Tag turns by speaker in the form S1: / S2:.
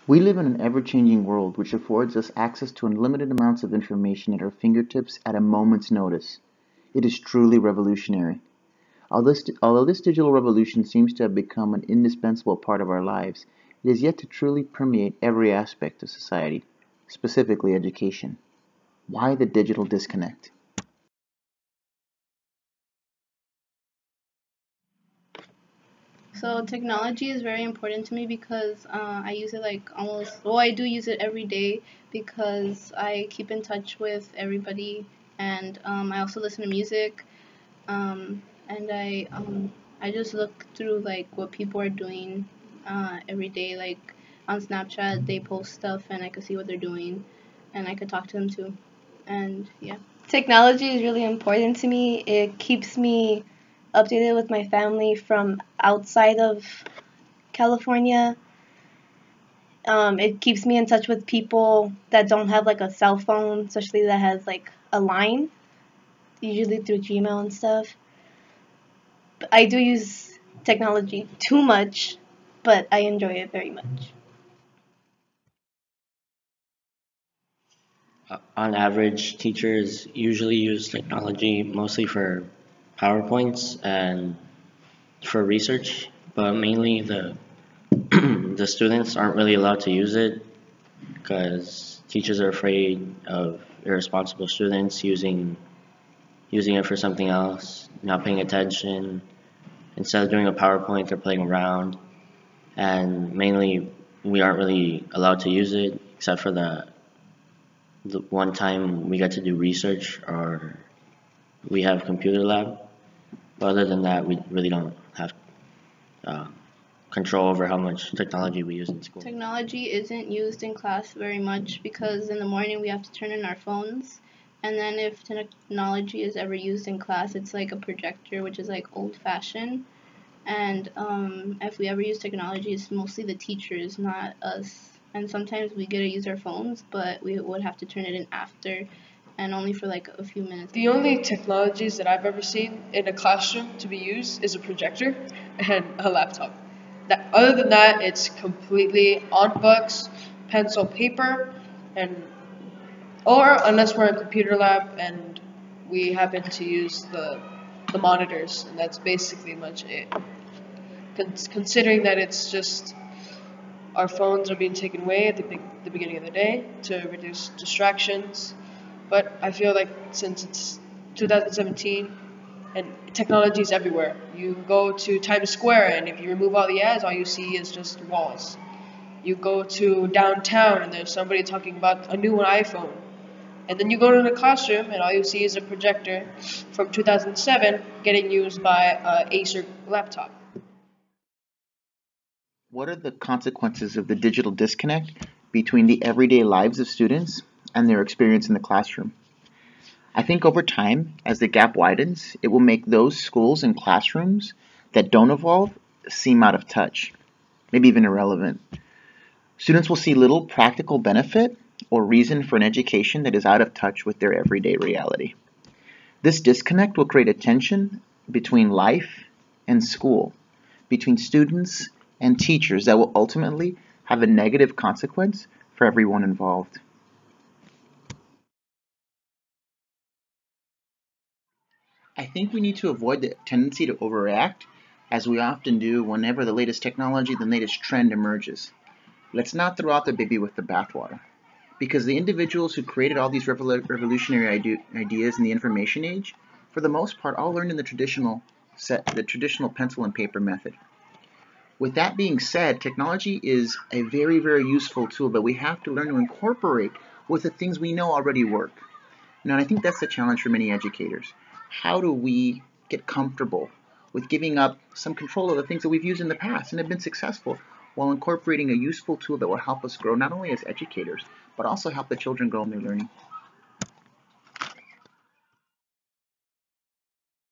S1: We live in an ever-changing world which affords us access to unlimited amounts of information at our fingertips at a moment's notice. It is truly revolutionary. Although this digital revolution seems to have become an indispensable part of our lives, it is yet to truly permeate every aspect of society, specifically education. Why the digital disconnect?
S2: So technology is very important to me because I use it like almost, well, I do use it every day because I keep in touch with everybody, and I also listen to music, and I just look through like what people are doing every day. Like on Snapchat, they post stuff, and I can see what they're doing, and I could talk to them too, and yeah. Technology is really important to me. It keeps me updated with my family from outside of California. It keeps me in touch with people that don't have like a cell phone, especially that has like a line, usually through Gmail and stuff. But I do use technology too much, but I enjoy it very much.
S3: On average, teachers usually use technology mostly for PowerPoints and for research, but mainly the students aren't really allowed to use it because teachers are afraid of irresponsible students using it for something else, not paying attention. Instead of doing a PowerPoint, they're playing around, and mainly we aren't really allowed to use it except for the one time we get to do research or we have computer lab. But other than that, we really don't have uh, control over how much technology we use in school.
S2: Technology isn't used in class very much because in the morning we have to turn in our phones. And then if technology is ever used in class, it's like a projector, which is like old fashioned. And if we ever use technology, it's mostly the teachers, not us. And sometimes we get to use our phones, but we would have to turn it in after and only for like a few minutes.
S4: The only technologies that I've ever seen in a classroom to be used is a projector and a laptop. Other than that, it's completely on books, pencil, paper, and or unless we're in a computer lab and we happen to use the monitors, and that's basically much it. Considering that it's just our phones are being taken away at the beginning of the day to reduce distractions. But I feel like since it's 2017 and technology is everywhere, you go to Times Square and if you remove all the ads, all you see is just walls. You go to downtown and there's somebody talking about a new iPhone. And then you go to the classroom and all you see is a projector from 2007 getting used by an Acer laptop.
S1: What are the consequences of the digital disconnect between the everyday lives of students and their experience in the classroom? I think over time, as the gap widens, it will make those schools and classrooms that don't evolve seem out of touch, maybe even irrelevant. Students will see little practical benefit or reason for an education that is out of touch with their everyday reality. This disconnect will create a tension between life and school, between students and teachers that will ultimately have a negative consequence for everyone involved. I think we need to avoid the tendency to overreact, as we often do whenever the latest technology, the latest trend emerges. Let's not throw out the baby with the bathwater, because the individuals who created all these revolutionary ideas in the information age, for the most part, all learned in the traditional pencil and paper method. With that being said, technology is a very, very useful tool that we have to learn to incorporate with the things we know already work. Now, and I think that's the challenge for many educators. How do we get comfortable with giving up some control of the things that we've used in the past and have been successful while incorporating a useful tool that will help us grow not only as educators, but also help the children grow in their learning?